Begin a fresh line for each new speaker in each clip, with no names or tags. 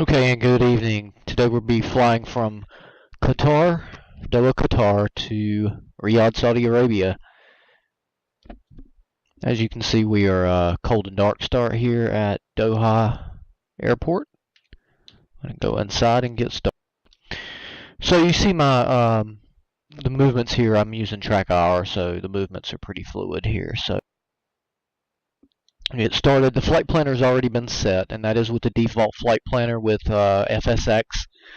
Okay, and good evening. Today we'll be flying from Qatar, Doha, Qatar to Riyadh, Saudi Arabia. As you can see, we are cold and dark start here at Doha Airport. I'm going to go inside and get started. So you see my the movements here. I'm using track hour, so the movements are pretty fluid here. So get started. The flight planner has already been set, and that is with the default flight planner with FSX.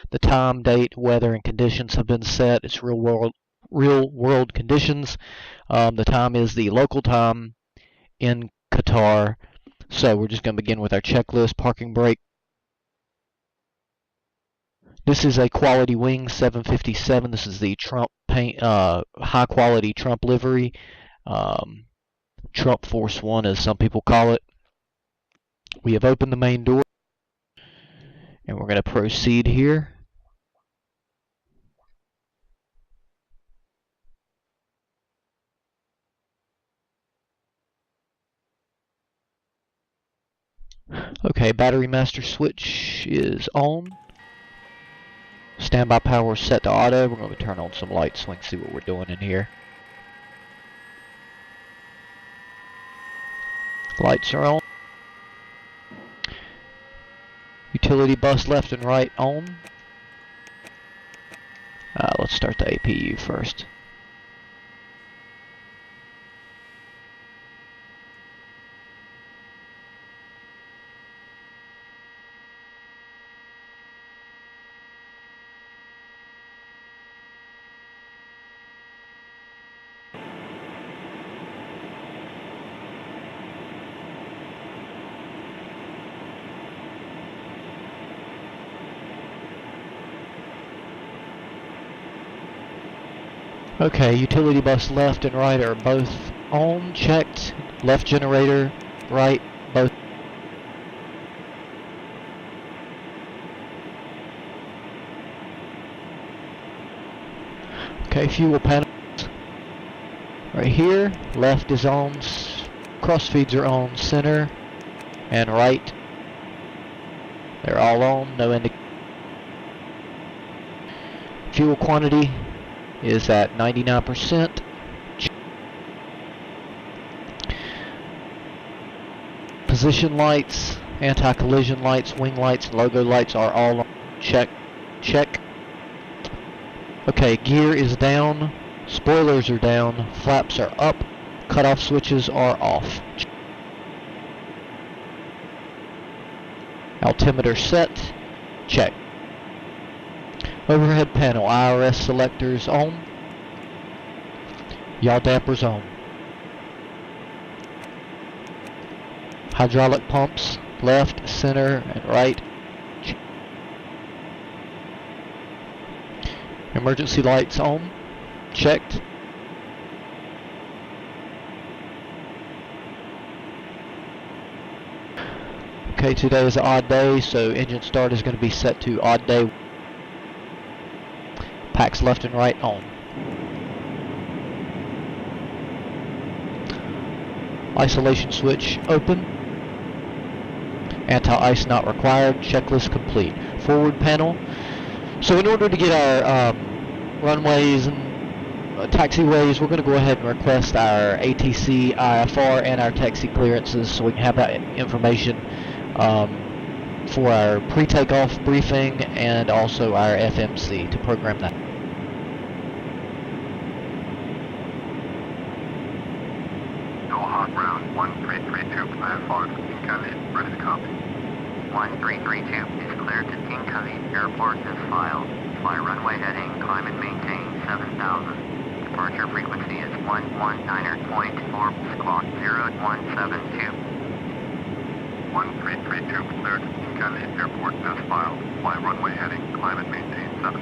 The time, date, weather, and conditions have been set. It's real world conditions. The time is the local time in Qatar. So we're just going to begin with our checklist. Parking brake. This is a quality wing 757. This is the Trump paint, high quality Trump livery. Trump Force 1 as some people call it. We have opened the main door and we're going to proceed here. Okay, battery master switch is on. Standby power set to auto. We're going to turn on some lights so we can see what we're doing in here. Lights are on. Utility bus left and right on. Let's start the APU first. Okay, utility bus left and right are both on, checked. Left generator, right, both. Okay, fuel panels right here. Left is on, cross feeds are on, center and right. They're all on, no indication. Fuel quantity is at 99%. Position lights, anti-collision lights, wing lights, and logo lights are all on. Check, check. Okay, gear is down, spoilers are down, flaps are up, cutoff switches are off. Altimeter set, check. Overhead panel, IRS selectors on. Yaw dampers on. Hydraulic pumps, left, center, and right. Emergency lights on. Checked. Okay, today is an odd day, so engine start is going to be set to odd day. Packs left and right on. Isolation switch open. Anti-ice not required. Checklist complete. Forward panel. So in order to get our runways and taxiways, we're going to go ahead and request our ATC, IFR, and our taxi clearances so we can have that information for our pre-takeoff briefing and also our FMC to program that.
Doha ground 1332 IFR to King Khalid, ready to copy. 1332 is cleared to King Khalid Airport as filed. Fly runway heading, climb and maintain 7000. Departure frequency is 119.4, squawk 0172. 1332 cleared to King Khalid Airport as filed. Fly runway heading, climb and maintain 7000.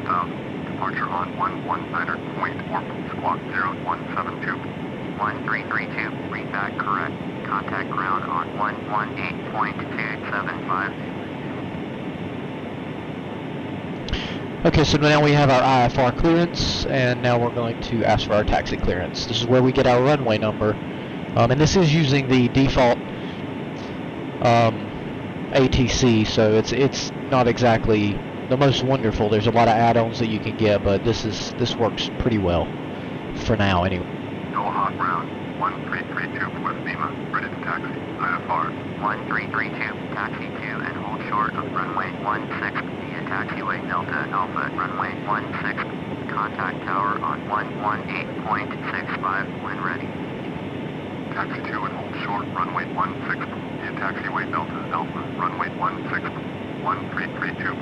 Departure on 119.4, squawk 0172. 1332, read back correct. Contact ground on 118.275.
Okay, so now we have our IFR clearance, and now we're going to ask for our taxi clearance. This is where we get our runway number, and this is using the default ATC, so it's not exactly the most wonderful. There's a lot of add-ons that you can get, but this works pretty well for now anyway.
Go hot ground 1332 with Lima, ready to taxi, IFR. 1332, taxi to and hold short of runway 16 via taxiway Delta Alpha, runway 16, contact tower on 118.65 when ready. Taxi to and hold short, runway 16 via taxiway Delta Alpha, runway 16, 1332.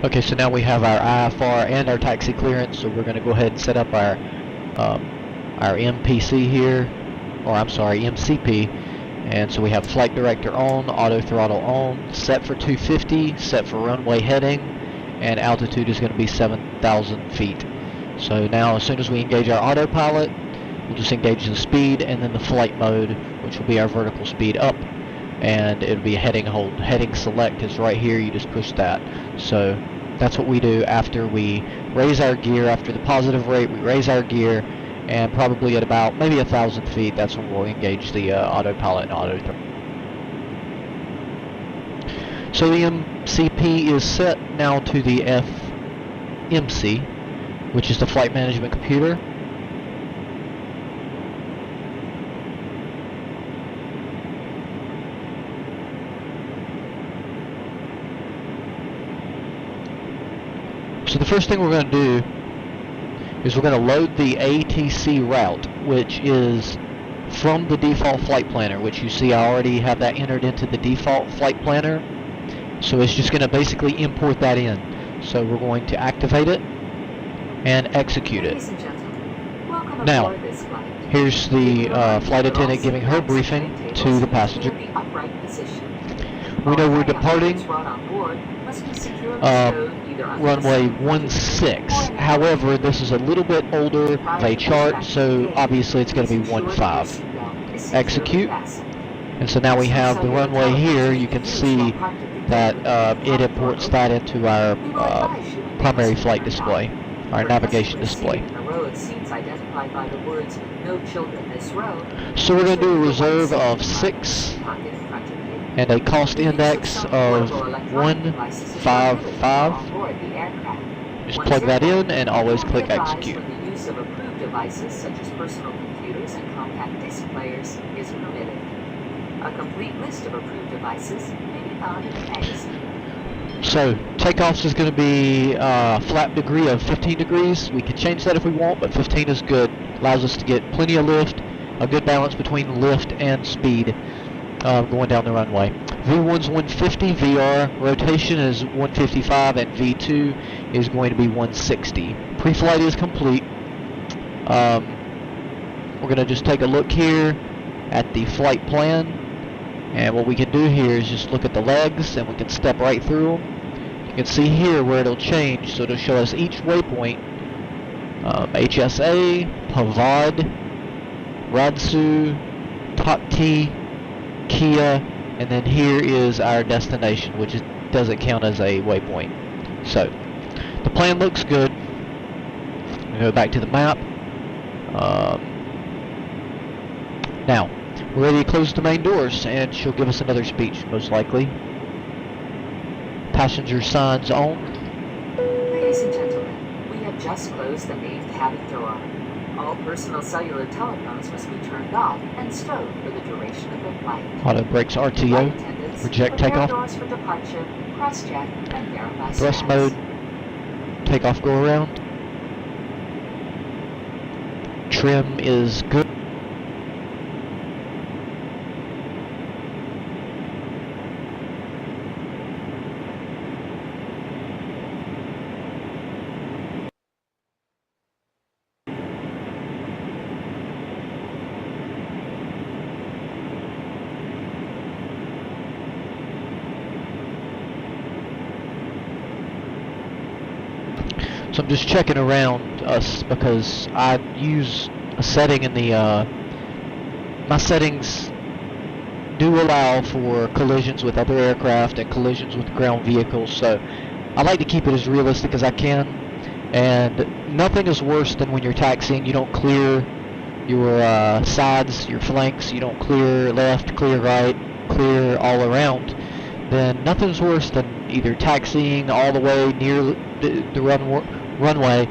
Okay, so now we have our IFR and our taxi clearance, so we're going to go ahead and set up our MPC here, or I'm sorry, MCP. And so we have flight director on, auto throttle on, set for 250, set for runway heading, and altitude is going to be 7,000 feet. So now as soon as we engage our autopilot, we'll just engage the speed and then the flight mode, which will be our vertical speed up. And it'll be a heading hold. Heading select is right here, you just push that. So that's what we do after we raise our gear. After the positive rate, we raise our gear, and probably at about maybe 1,000 feet, that's when we'll engage the autopilot and auto throttle. So the MCP is set now to the FMC, which is the flight management computer. So the first thing we're going to do is we're going to load the ATC route, which is from the default flight planner, which you see I already have that entered into the default flight planner. So it's just going to basically import that in. So we're going to activate it and execute it. Now, here's the flight attendant giving her briefing to the passenger. We know we're departing runway 16. However, this is a little bit older of a chart, so obviously it's going to be 15. Execute. And so now we have the runway here. You can see that it imports that into our primary flight display, our navigation display. So we're going to do a reserve of 6 and a cost index of 155. Just plug that in and always click execute.
The use of approved devices such as personal computers and compact disc players is permitted. A complete list of approved devices may be found in the magazine.
So takeoff is going to be flap degree of 15 degrees. We can change that if we want, but 15 is good. Allows us to get plenty of lift, a good balance between lift and speed going down the runway. V1's 150, VR rotation is 155, and V2 is going to be 160. Pre-flight is complete. We're going to just take a look here at the flight plan, and what we can do here is just look at the legs, and we can step right through them. You can see here where it'll change, so it'll show us each waypoint. HSA, Pavad, Radsu, Takti, Kia, and then here is our destination, which doesn't count as a waypoint. So the plan looks good. We go back to the map. Now we're ready to close the main doors, and she'll give us another speech, most likely. Passenger signs on.
Ladies and gentlemen, we have just closed the main cabin door. All personal cellular telephones must be turned off and stowed for the duration of the flight.
Auto brakes RTO. Reject takeoff.
Doors for departure, cross-check, and verify
Thrust
status.
mode. Takeoff go around. Trim is good. So I'm just checking around us because I use a setting in the my settings do allow for collisions with other aircraft and collisions with ground vehicles, so I like to keep it as realistic as I can. And nothing is worse than when you're taxiing, you don't clear your sides, your flanks, you don't clear left, clear right, clear all around. Then nothing's worse than either taxiing all the way near the runway,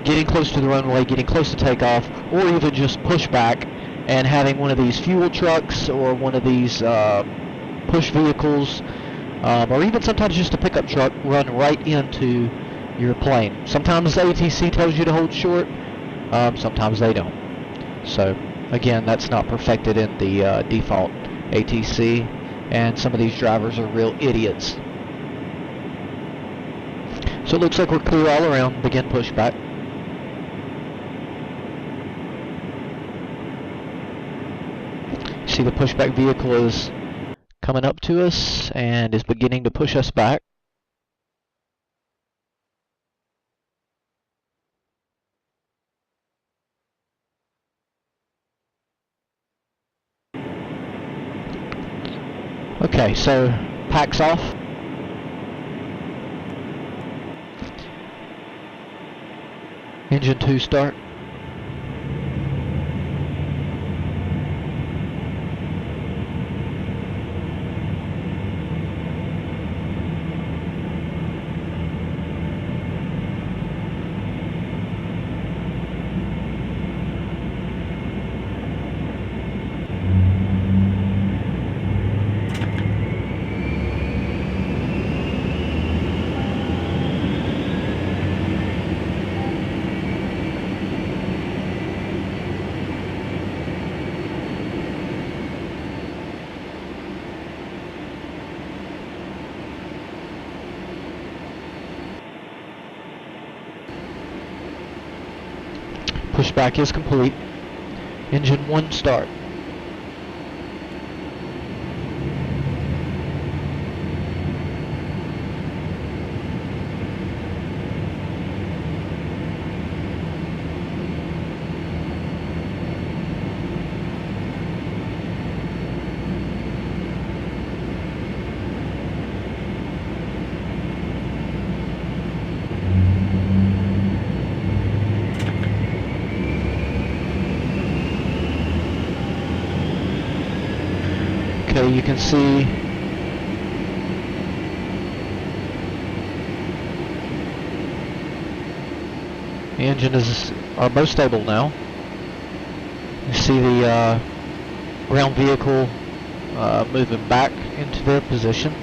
getting close to the runway, getting close to takeoff, or even just push back and having one of these fuel trucks or one of these push vehicles, or even sometimes just a pickup truck run right into your plane. Sometimes the ATC tells you to hold short, sometimes they don't. So again, that's not perfected in the default ATC, and some of these drivers are real idiots. So it looks like we're clear all around. Begin pushback. See, the pushback vehicle is coming up to us and is beginning to push us back. Okay, so packs off. Engine 2 start. Pushback is complete. Engine 1 start. Okay, you can see the engine are most stable now. You see the ground vehicle moving back into their position.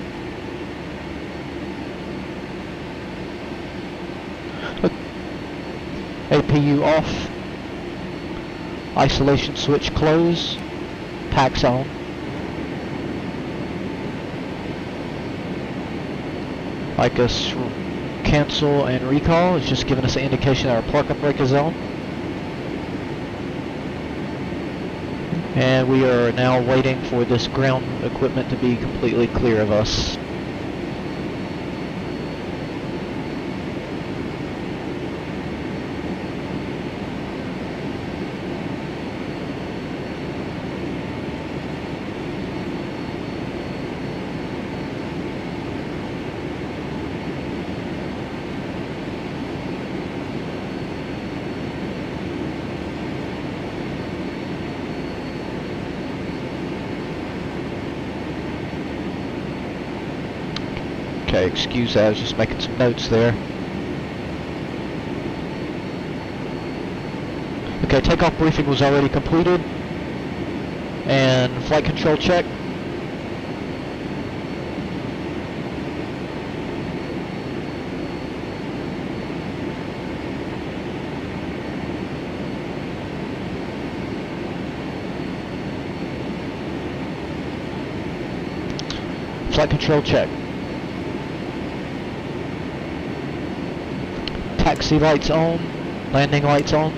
APU off. Isolation switch close. Tax on. Like us cancel and recall, it's just giving us an indication that our park-up brake is on. And we are now waiting for this ground equipment to be completely clear of us. Okay, excuse that, I was just making some notes there. Okay, takeoff briefing was already completed. And flight control check. Flight control check. Taxi lights on, landing lights on.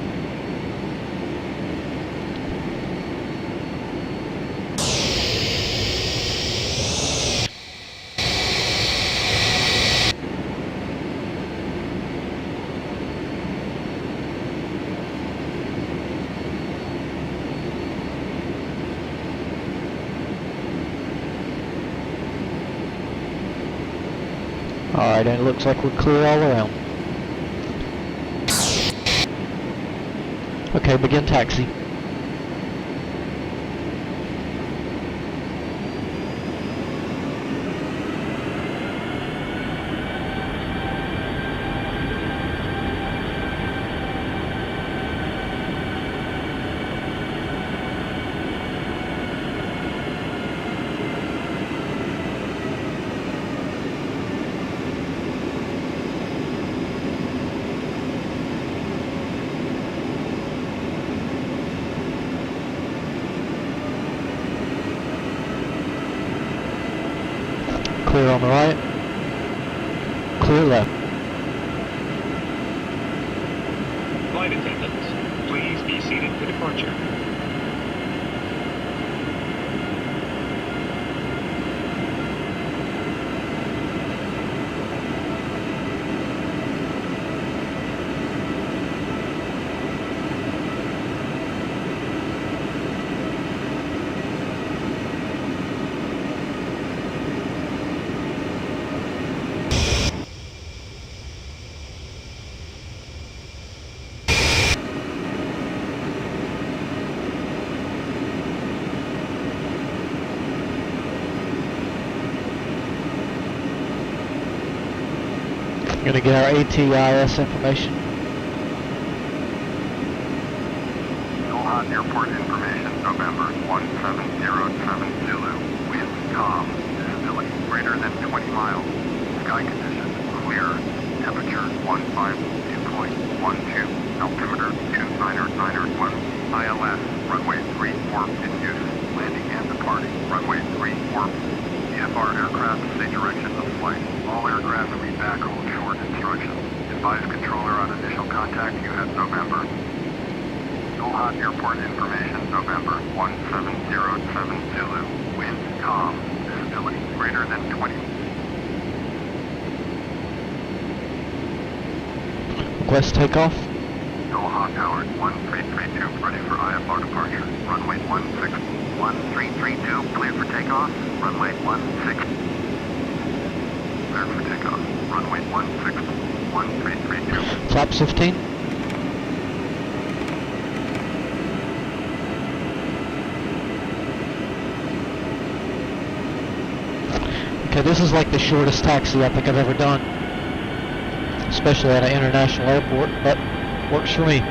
Alright, and it looks like we're clear all around. Okay, begin taxi. Clear on the right. Clear left.
Flight attendants, please be seated for departure.
Gonna get our ATIS information.
Doha Airport information, November 1707 Zulu. Wind calm. Visibility greater than 20 miles. Sky conditions clear. Temperature 15.12. Altimeter 299.1. ILS runway 34 in use. Landing and departing. Runway 34. VFR aircraft say direction of flight. All aircraft will be back hold short instructions. Advise controller on initial contact. You have November. Doha Airport information, November 1707 Zulu. Wind calm. Visibility greater than 20.
Request takeoff.
Doha Tower 1332 ready for IFR departure. Runway 1332 cleared for takeoff. Runway 16. Cleared for takeoff. Runway 1332.
Flaps 15. Okay, this is like the shortest taxi I think I've ever done. Especially at an international airport, but works for me.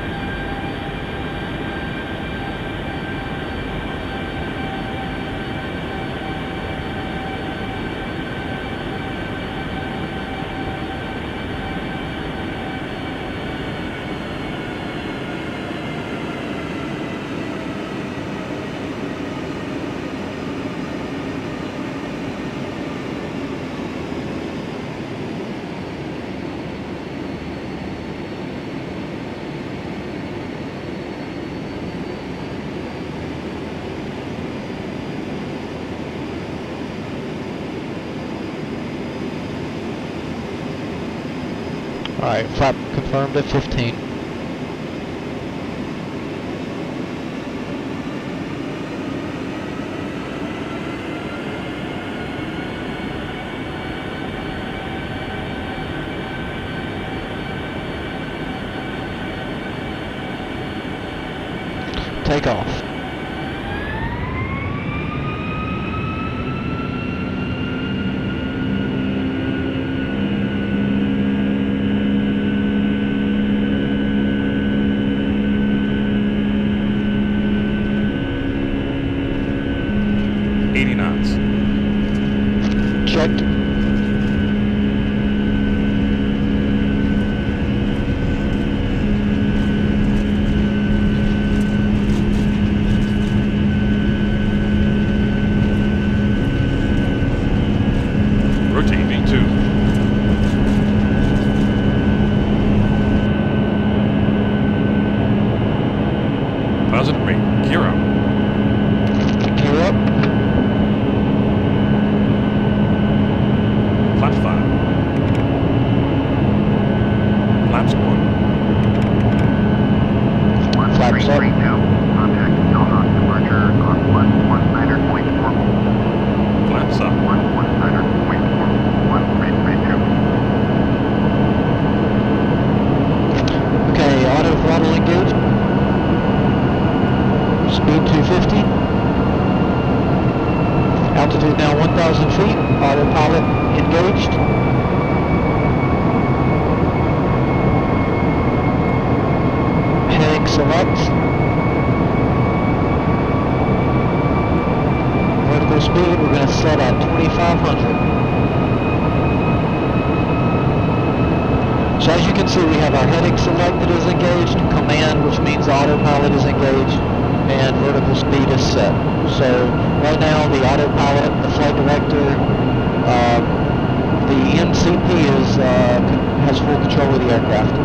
Alright, flap confirmed at 15. Takeoff. Checked.
Rotate V2. Positive rate. Gear up.
Gear up.
Flaps 5. Flaps 1.
Flaps up.
1332. Contact Doha departure on 119.4.
Flaps up.
119.4. 1332.
Okay, auto throttle engaged. autopilot engaged. Heading select. Vertical speed we're going to set at 2,500. So as you can see, we have our heading selected is engaged, command, which means autopilot is engaged, and vertical speed is set. So right now the autopilot, the flight director, the NCP has full control of the aircraft.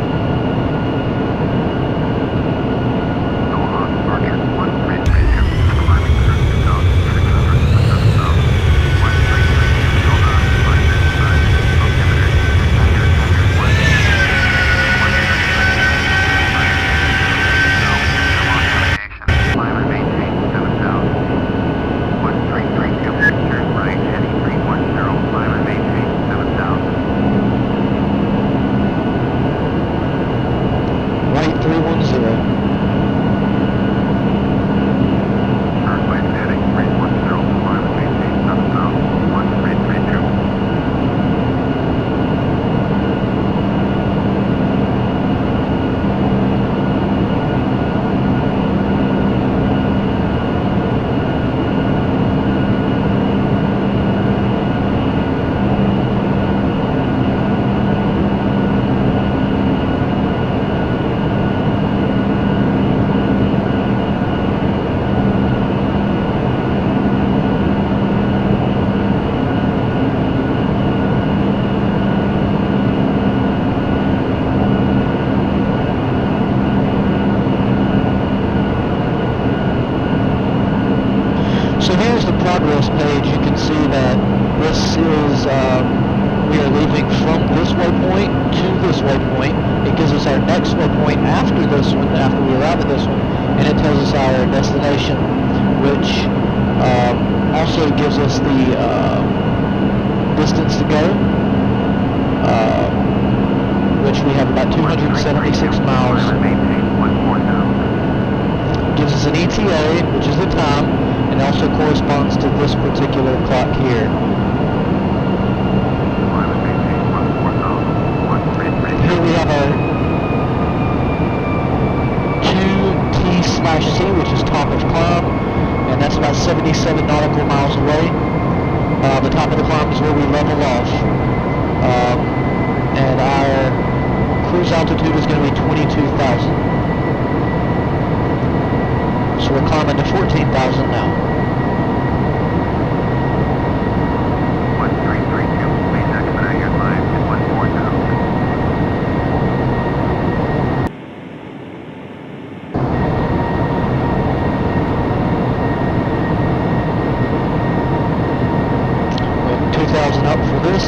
So here's the progress page. You can see that this is, we are leaving from this waypoint to this waypoint. It gives us our next waypoint after this one, after we arrive at this one, and it tells us our destination, which also gives us the distance to go, which we have about 276 miles. Gives us an ETA, which is the time, and also corresponds to this particular clock here. Here we have our 2T/C, which is top of climb, and that's about 77 nautical miles away. The top of the climb is where we level off, and our cruise altitude is going to be 22,000. So we're climbing to 14,000 now.
1332, please expedite your climb to 14,000.
We're 2,000 up for this.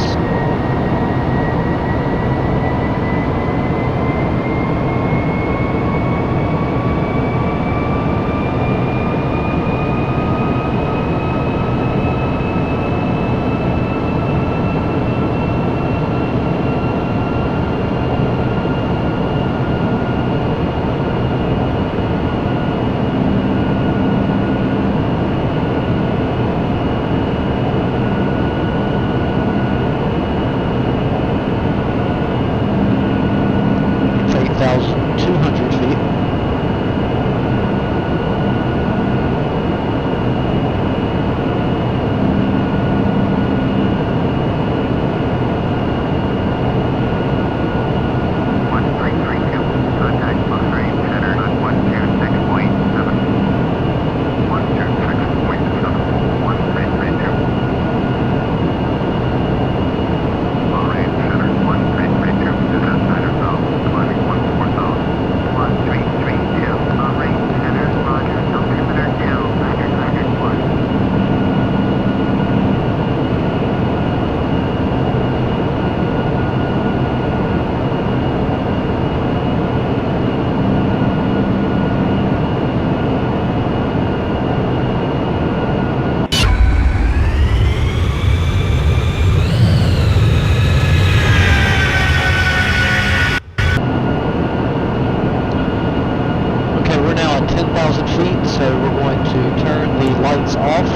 feet, so we're going to turn the lights off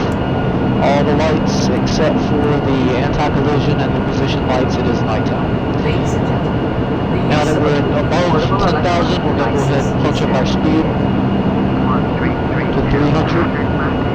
All the lights except for the anti-collision and the position lights, it is nighttime.
Ladies and gentlemen, the
Now
use
that
of
we're above
portable
10,000, we're going to go ahead and punch up our speed
One, three, three,
to 300.